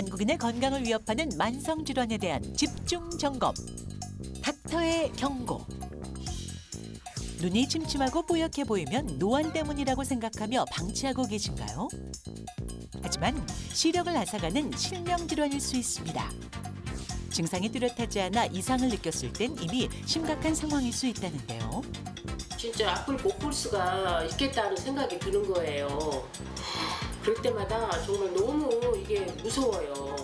한국인의 건강을 위협하는 만성 질환에 대한 집중 점검. 닥터의 경고. 눈이 침침하고 뽀얗게 보이면 노안 때문이라고 생각하며 방치하고 계신가요? 하지만 시력을 앗아가는 실명 질환일 수 있습니다. 증상이 뚜렷하지 않아 이상을 느꼈을 땐 이미 심각한 상황일 수 있다는데요. 진짜 앞을 못 볼 수가 있겠다는 생각이 드는 거예요. 그럴 때마다 정말 너무 이게 무서워요.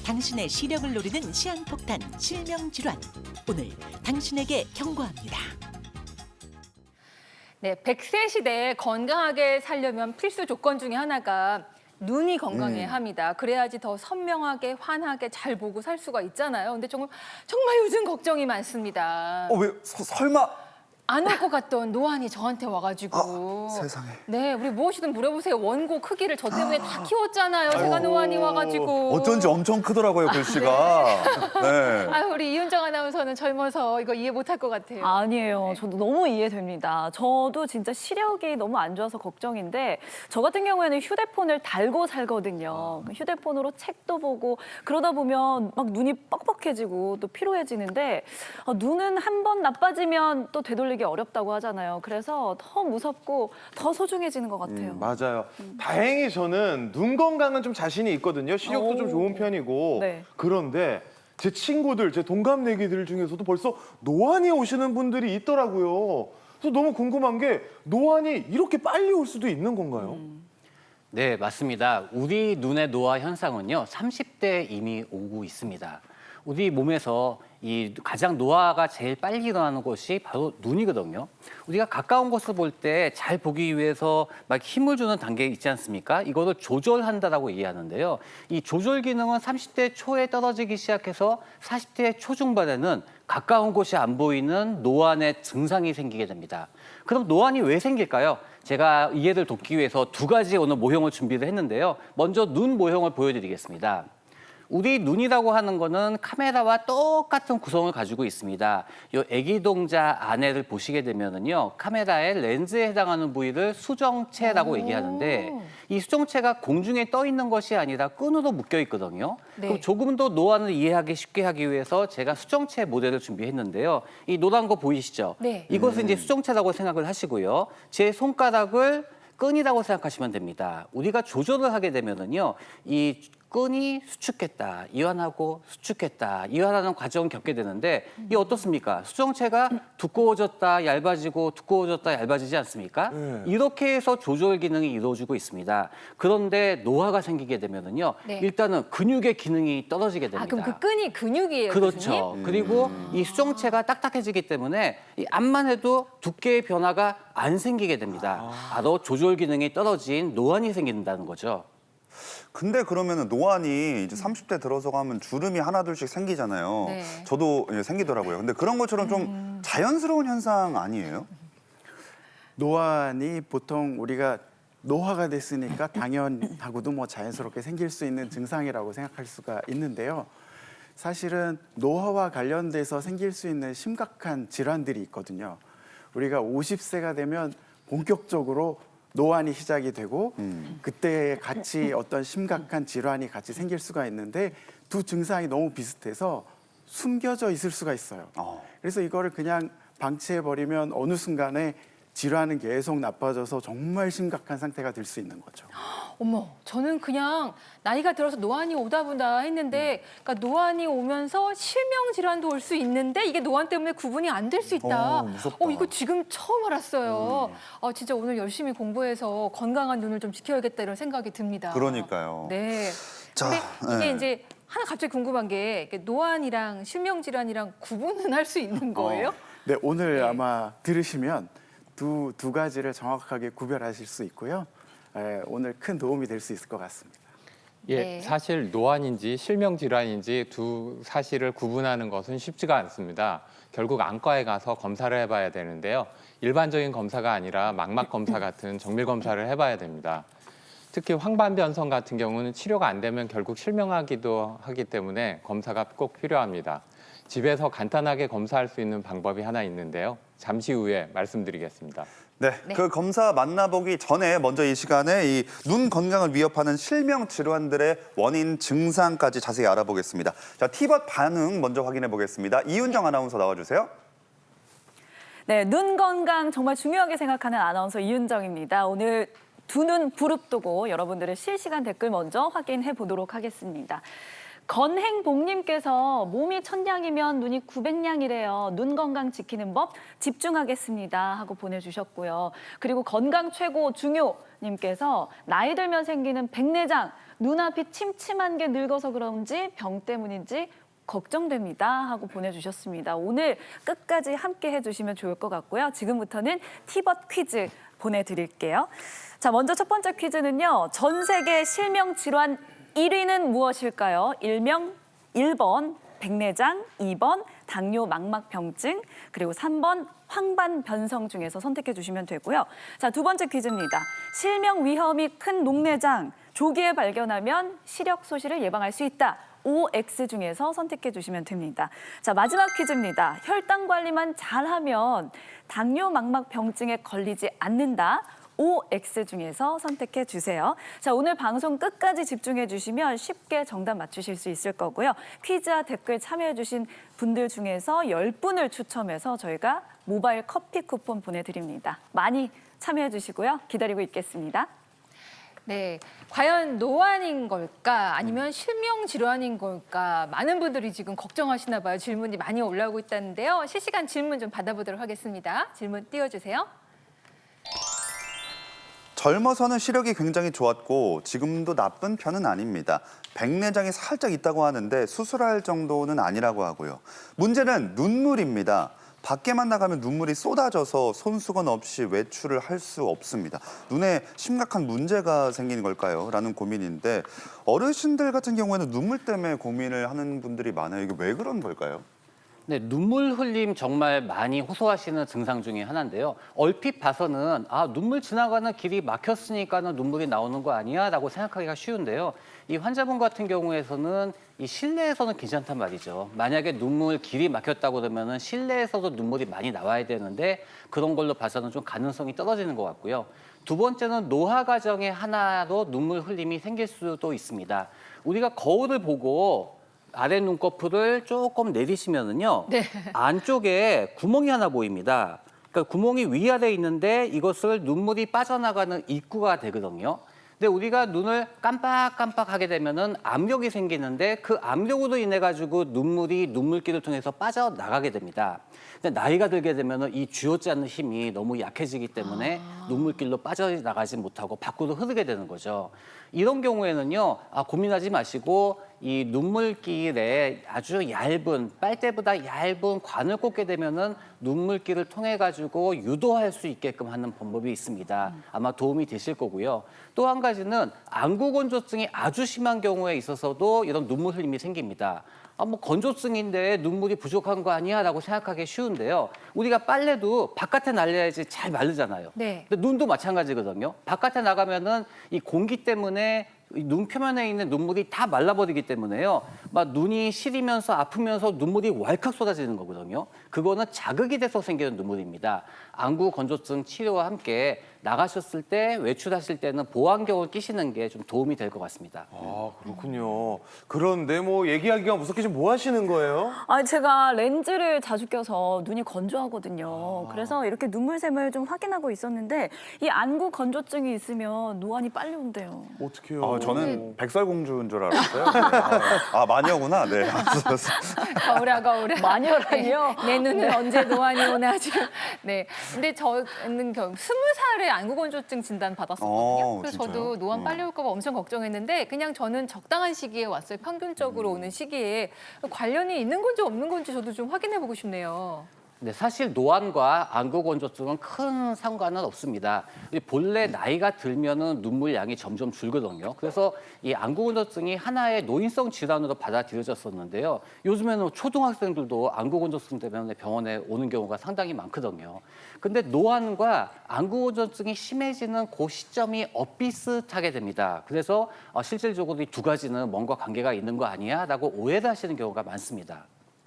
당신의 시력을 노리는 시한폭탄 실명 질환. 오늘 당신에게 경고합니다. 네, 100세 시대에 건강하게 살려면 필수 조건 중에 하나가 눈이 건강해야 합니다. 그래야지 더 선명하게, 환하게 잘 보고 살 수가 있잖아요. 근데 정말 요즘 걱정이 많습니다. 왜 설마? 안 올 것 같던 노안이 저한테 와가지고. 세상에. 네, 우리 무엇이든 물어보세요. 원고 크기를 저 때문에 다 키웠잖아요. 제가 노안이 와가지고. 어쩐지 엄청 크더라고요, 글씨가. 네. 아유, 우리 이은정 아나운서는 젊어서 이거 이해 못할 것 같아요. 아니에요. 저도 너무 이해됩니다. 저도 진짜 시력이 너무 안 좋아서 걱정인데 저 같은 경우에는 휴대폰을 달고 살거든요. 휴대폰으로 책도 보고 그러다 보면 막 눈이 뻑뻑해지고 또 피로해지는데 눈은 한 번 나빠지면 또 되돌리기 어렵다고 하잖아요. 그래서 더 무섭고 더 소중해지는 것 같아요. 맞아요. 다행히 저는 눈 건강은 좀 자신이 있거든요. 시력도 좀 좋은 편이고. 네. 그런데 제 친구들, 제 동갑내기들 중에서도 벌써 노안이 오시는 분들이 있더라고요. 그래서 너무 궁금한 게 노안이 이렇게 빨리 올 수도 있는 건가요? 네, 맞습니다. 우리 눈의 노화 현상은요, 30대에 이미 오고 있습니다. 우리 몸에서 이 가장 노화가 제일 빨리 일어나는 곳이 바로 눈이거든요. 우리가 가까운 곳을 볼 때 잘 보기 위해서 막 힘을 주는 단계 있지 않습니까? 이거를 조절한다라고 이해하는데요. 이 조절 기능은 30대 초에 떨어지기 시작해서 40대 초중반에는 가까운 곳이 안 보이는 노안의 증상이 생기게 됩니다. 그럼 노안이 왜 생길까요? 제가 이해를 돕기 위해서 두 가지 오늘 모형을 준비를 했는데요. 먼저 눈 모형을 보여드리겠습니다. 우리 눈이라고 하는 거는 카메라와 똑같은 구성을 가지고 있습니다. 이 애기동자 안에를 보시게 되면은요, 카메라의 렌즈에 해당하는 부위를 수정체라고 얘기하는데 이 수정체가 공중에 떠 있는 것이 아니라 끈으로 묶여 있거든요. 네. 그럼 조금 더 노안을 이해하기 쉽게 하기 위해서 제가 수정체 모델을 준비했는데요. 이 노란 거 보이시죠? 네. 이것은 이제 수정체라고 생각을 하시고요. 제 손가락을 끈이라고 생각하시면 됩니다. 우리가 조절을 하게 되면은요, 이 끈이 수축했다, 이완하고 수축했다, 이완하는 과정을 겪게 되는데 이게 어떻습니까? 수정체가 두꺼워졌다, 얇아지고 두꺼워졌다, 얇아지지 않습니까? 이렇게 해서 조절 기능이 이루어지고 있습니다. 그런데 노화가 생기게 되면은요, 네. 일단은 근육의 기능이 떨어지게 됩니다. 아, 그럼 그 끈이 근육이에요, 그렇죠. 교수님? 그리고 이 수정체가 딱딱해지기 때문에 이 앞만 해도 두께의 변화가 안 생기게 됩니다. 바로 조절 기능이 떨어진 노안이 생긴다는 거죠. 근데 그러면은 노안이 이제 30대 들어서 가면 주름이 하나둘씩 생기잖아요. 네. 저도 생기더라고요. 근데 그런 것처럼 좀 자연스러운 현상 아니에요? 노안이 보통 우리가 노화가 됐으니까 당연하고도 뭐 자연스럽게 생길 수 있는 증상이라고 생각할 수가 있는데요. 사실은 노화와 관련돼서 생길 수 있는 심각한 질환들이 있거든요. 우리가 50세가 되면 본격적으로 노안이 시작이 되고 그때 같이 어떤 심각한 질환이 같이 생길 수가 있는데 두 증상이 너무 비슷해서 숨겨져 있을 수가 있어요. 그래서 이거를 그냥 방치해버리면 어느 순간에 질환은 계속 나빠져서 정말 심각한 상태가 될 수 있는 거죠. 어머, 저는 그냥 나이가 들어서 노안이 오다 보다 했는데, 그러니까 노안이 오면서 실명 질환도 올 수 있는데 이게 노안 때문에 구분이 안 될 수 있다. 무섭다. 이거 지금 처음 알았어요. 진짜 오늘 열심히 공부해서 건강한 눈을 좀 지켜야겠다 이런 생각이 듭니다. 그러니까요. 네. 자, 근데 이게 네. 이제 하나 갑자기 궁금한 게 이게 노안이랑 실명 질환이랑 구분은 할 수 있는 거예요? 네, 오늘 네. 아마 들으시면 두 가지를 정확하게 구별하실 수 있고요. 오늘 큰 도움이 될 수 있을 것 같습니다. 예, 네. 사실 노안인지 실명 질환인지 두 사실을 구분하는 것은 쉽지가 않습니다. 결국 안과에 가서 검사를 해봐야 되는데요. 일반적인 검사가 아니라 망막 검사 같은 정밀 검사를 해봐야 됩니다. 특히 황반변성 같은 경우는 치료가 안 되면 결국 실명하기도 하기 때문에 검사가 꼭 필요합니다. 집에서 간단하게 검사할 수 있는 방법이 하나 있는데요. 잠시 후에 말씀드리겠습니다. 네, 그 검사 만나보기 전에 먼저 이 시간에 이 눈 건강을 위협하는 실명 질환들의 원인 증상까지 자세히 알아보겠습니다. 자, 티벗 반응 먼저 확인해 보겠습니다. 이윤정 아나운서 나와주세요. 네, 눈 건강 정말 중요하게 생각하는 아나운서 이윤정입니다. 오늘 두 눈 부릅뜨고 여러분들의 실시간 댓글 먼저 확인해 보도록 하겠습니다. 건행복님께서 몸이 1000냥이면 눈이 900냥이래요. 눈 건강 지키는 법 집중하겠습니다 하고 보내주셨고요. 그리고 건강 최고 중요님께서 나이 들면 생기는 백내장, 눈앞이 침침한 게 늙어서 그런지 병 때문인지 걱정됩니다 하고 보내주셨습니다. 오늘 끝까지 함께 해주시면 좋을 것 같고요. 지금부터는 티벗 퀴즈 보내드릴게요. 자, 먼저 첫 번째 퀴즈는요. 전 세계 실명 질환 1위는 무엇일까요? 일명 1번 백내장, 2번 당뇨 망막병증, 그리고 3번 황반변성 중에서 선택해 주시면 되고요. 자, 두 번째 퀴즈입니다. 실명 위험이 큰 녹내장, 조기에 발견하면 시력 소실을 예방할 수 있다. OX 중에서 선택해 주시면 됩니다. 자, 마지막 퀴즈입니다. 혈당 관리만 잘하면 당뇨 망막병증에 걸리지 않는다. OX 중에서 선택해 주세요. 자, 오늘 방송 끝까지 집중해 주시면 쉽게 정답 맞추실 수 있을 거고요. 퀴즈와 댓글 참여해 주신 분들 중에서 10분을 추첨해서 저희가 모바일 커피 쿠폰 보내드립니다. 많이 참여해 주시고요. 기다리고 있겠습니다. 네, 과연 노안인 걸까 아니면 실명 질환인 걸까 많은 분들이 지금 걱정하시나 봐요. 질문이 많이 올라오고 있다는데요. 실시간 질문 좀 받아보도록 하겠습니다. 질문 띄워주세요. 젊어서는 시력이 굉장히 좋았고 지금도 나쁜 편은 아닙니다. 백내장이 살짝 있다고 하는데 수술할 정도는 아니라고 하고요. 문제는 눈물입니다. 밖에만 나가면 눈물이 쏟아져서 손수건 없이 외출을 할 수 없습니다. 눈에 심각한 문제가 생기는 걸까요? 라는 고민인데 어르신들 같은 경우에는 눈물 때문에 고민을 하는 분들이 많아요. 이게 왜 그런 걸까요? 네, 눈물 흘림 정말 많이 호소하시는 증상 중에 하나인데요. 얼핏 봐서는 눈물 지나가는 길이 막혔으니까는 눈물이 나오는 거 아니야? 라고 생각하기가 쉬운데요. 이 환자분 같은 경우에서는 이 실내에서는 괜찮단 말이죠. 만약에 눈물 길이 막혔다고 그러면은 실내에서도 눈물이 많이 나와야 되는데 그런 걸로 봐서는 좀 가능성이 떨어지는 것 같고요. 두 번째는 노화 과정의 하나로 눈물 흘림이 생길 수도 있습니다. 우리가 거울을 보고 아래 눈꺼풀을 조금 내리시면은요, 네. 안쪽에 구멍이 하나 보입니다. 그러니까 구멍이 위아래에 있는데 이것을 눈물이 빠져나가는 입구가 되거든요. 근데 우리가 눈을 깜빡깜빡하게 되면은 압력이 생기는데 그 압력으로 인해 가지고 눈물이 눈물길을 통해서 빠져나가게 됩니다. 근데 나이가 들게 되면은 이 쥐어짜는 않는 힘이 너무 약해지기 때문에 눈물길로 빠져나가지 못하고 밖으로 흐르게 되는 거죠. 이런 경우에는요, 고민하지 마시고 이 눈물길에 아주 얇은 빨대보다 얇은 관을 꽂게 되면은 눈물길을 통해 가지고 유도할 수 있게끔 하는 방법이 있습니다. 아마 도움이 되실 거고요. 또 한 가지는 안구 건조증이 아주 심한 경우에 있어서도 이런 눈물 흘림이 생깁니다. 뭐 건조증인데 눈물이 부족한 거 아니야? 라고 생각하기 쉬운데요. 우리가 빨래도 바깥에 날려야지 잘 마르잖아요. 네. 근데 눈도 마찬가지거든요. 바깥에 나가면은 이 공기 때문에 눈 표면에 있는 눈물이 다 말라버리기 때문에요. 막 눈이 시리면서 아프면서 눈물이 왈칵 쏟아지는 거거든요. 그거는 자극이 돼서 생기는 눈물입니다. 안구 건조증 치료와 함께 나가셨을 때 외출하실 때는 보안경을 끼시는 게 좀 도움이 될 것 같습니다. 아, 그렇군요. 그런데 뭐 얘기하기가 무섭게 지금 뭐 하시는 거예요? 제가 렌즈를 자주 껴서 눈이 건조하거든요. 그래서 이렇게 눈물샘을 좀 확인하고 있었는데 이 안구 건조증이 있으면 노안이 빨리 온대요. 어떡해요? 저는 백설공주인 줄 알았어요. 마녀구나. 네. 거울아. 마녀라니요? 내 눈은 언제 노안이 오나 지금. 네. 근데 저는 20살에 안구 건조증 진단 받았었거든요. 그래서 진짜요? 저도 노안 빨리 올까 봐 엄청 걱정했는데 그냥 저는 적당한 시기에 왔어요. 평균적으로 오는 시기에 관련이 있는 건지 없는 건지 저도 좀 확인해 보고 싶네요. 네, 사실 노안과 안구건조증은 큰 상관은 없습니다. 본래 나이가 들면은 눈물 양이 점점 줄거든요. 그래서 이 안구건조증이 하나의 노인성 질환으로 받아들여졌었는데요. 요즘에는 초등학생들도 안구건조증 때문에 병원에 오는 경우가 상당히 많거든요. 근데 노안과 안구건조증이 심해지는 그 시점이 엇비슷하게 됩니다. 그래서 실질적으로 이 두 가지는 뭔가 관계가 있는 거 아니야? 라고 오해를 하시는 경우가 많습니다.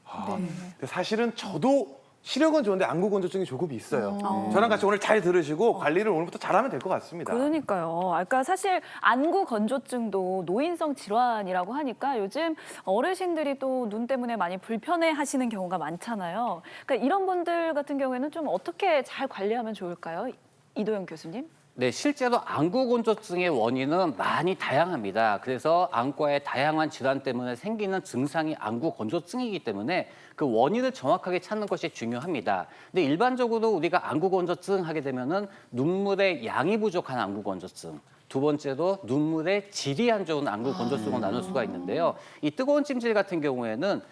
근데 사실은 저도 시력은 좋은데 안구건조증이 조금 있어요. 저랑 같이 오늘 잘 들으시고 관리를 오늘부터 잘하면 될 것 같습니다. 그러니까요. 그러니까 사실 안구 건조증도 노인성 질환이라고 하니까 요즘 어르신들이 또 눈 때문에 많이 불편해하시는 경우가 많잖아요. 그러니까 이런 분들 같은 경우에는 좀 어떻게 잘 관리하면 좋을까요? 이도영 교수님? 네, 실제로 안구건조증의 원인은 많이 다양합니다. 그래서 안과의 다양한 질환 때문에 생기는 증상이 안구건조증이기 때문에 그 원인을 정확하게 찾는 것이 중요합니다. 근데 일반적으로 우리가 안구건조증 하게 되면은 눈물의 양이 부족한 안구건조증, 두 번째로 눈물의 질이 안 좋은 안구건조증을 나눌 수가 있는데요. 이 뜨거운 찜질 같은 경우에는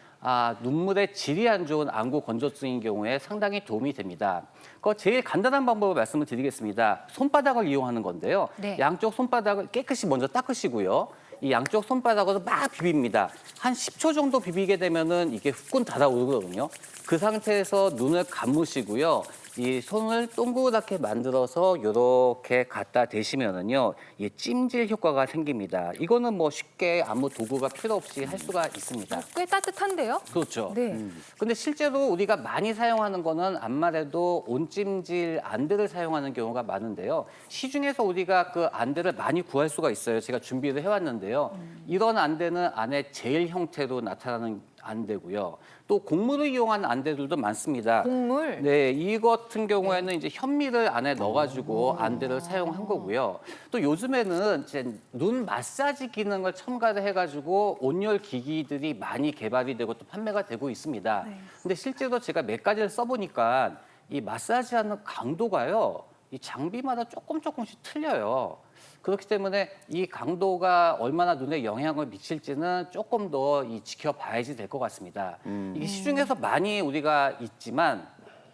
눈물의 질이 안 좋은 안구 건조증인 경우에 상당히 도움이 됩니다. 그 제일 간단한 방법을 말씀을 드리겠습니다. 손바닥을 이용하는 건데요. 네. 양쪽 손바닥을 깨끗이 먼저 닦으시고요. 이 양쪽 손바닥으로 막 비빕니다. 한 10초 정도 비비게 되면은 이게 후끈 달아오르거든요. 그 상태에서 눈을 감으시고요. 이 손을 동그랗게 만들어서 이렇게 갖다 대시면은요, 이 찜질 효과가 생깁니다. 이거는 뭐 쉽게 아무 도구가 필요 없이 할 수가 있습니다. 꽤 따뜻한데요? 그렇죠. 네. 근데 실제로 우리가 많이 사용하는 거는 안마래도 온찜질 안대를 사용하는 경우가 많은데요. 시중에서 우리가 그 안대를 많이 구할 수가 있어요. 제가 준비를 해왔는데요. 이런 안대는 안에 젤 형태로 나타나는 안대고요. 또 곡물을 이용한 안대들도 많습니다. 곡물? 네, 이 같은 경우에는 이제 현미를 안에 넣어가지고 안대를 사용한 거고요. 또 요즘에는 이제 눈 마사지 기능을 첨가를 해가지고 온열 기기들이 많이 개발이 되고 또 판매가 되고 있습니다. 근데 실제로 제가 몇 가지를 써보니까 이 마사지하는 강도가요, 이 장비마다 조금씩 틀려요. 그렇기 때문에 이 강도가 얼마나 눈에 영향을 미칠지는 조금 더 지켜봐야지 될 것 같습니다. 이게 시중에서 많이 우리가 있지만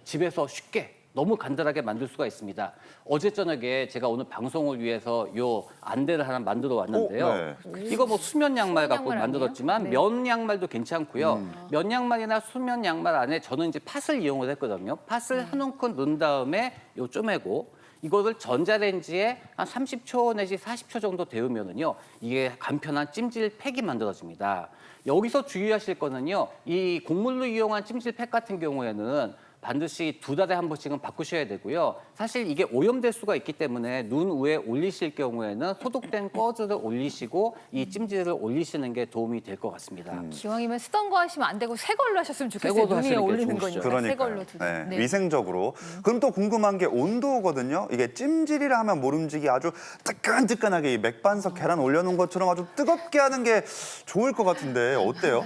집에서 쉽게 너무 간단하게 만들 수가 있습니다. 어제 저녁에 제가 오늘 방송을 위해서 요 안대를 하나 만들어 왔는데요. 이거 뭐 수면 양말 갖고 양말 만들었지만 아니에요? 면 양말도 괜찮고요. 면 양말이나 수면 양말 안에 저는 이제 팥을 이용을 했거든요. 팥을 한 움큼 넣은 다음에 요 쪼매고 이거를 전자레인지에 한 30초 내지 40초 정도 데우면은요, 이게 간편한 찜질팩이 만들어집니다. 여기서 주의하실 거는요, 이 곡물로 이용한 찜질팩 같은 경우에는 반드시 2달에 한 번씩은 바꾸셔야 되고요. 사실 이게 오염될 수가 있기 때문에 눈 위에 올리실 경우에는 소독된 꺼즈를 올리시고 이 찜질을 올리시는 게 도움이 될 것 같습니다. 기왕이면 쓰던 거 하시면 안 되고 새 걸로 하셨으면 새 좋겠어요. 걸로 눈 위에 하시는 게 올리는 좋으시죠. 거니까 새 그러니까요. 걸로 두고. 네, 위생적으로. 그럼 또 궁금한 게 온도거든요. 이게 찜질이라 하면 모름지기 아주 뜨끈뜨끈하게 이 맥반석 계란 올려놓은 것처럼 아주 뜨겁게 하는 게 좋을 것 같은데 어때요?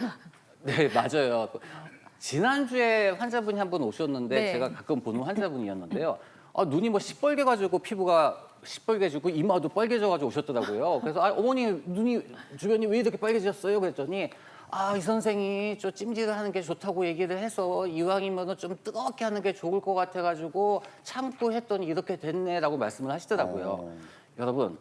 네, 맞아요. 지난주에 환자분이 한 분 오셨는데 네. 제가 가끔 보는 환자분이었는데요. 눈이 뭐 시뻘개가지고 피부가 시뻘개지고 이마도 빨개져가지고 오셨더라고요. 그래서 어머니 눈이 주변이 왜 이렇게 빨개졌어요? 그랬더니 이 선생이 저 찜질을 하는 게 좋다고 얘기를 해서 이왕이면은 좀 뜨겁게 하는 게 좋을 것 같아가지고 참고 했더니 이렇게 됐네라고 말씀을 하시더라고요. 여러분,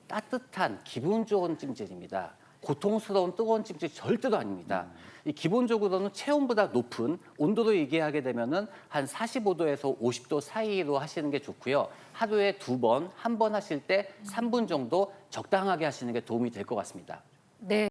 따뜻한 기분 좋은 찜질입니다. 고통스러운 뜨거운 찜질 절대로 아닙니다. 이 기본적으로는 체온보다 높은 온도로 얘기하게 되면은 한 45도에서 50도 사이로 하시는 게 좋고요. 하루에 2번, 한 번 하실 때 3분 정도 적당하게 하시는 게 도움이 될 것 같습니다. 네.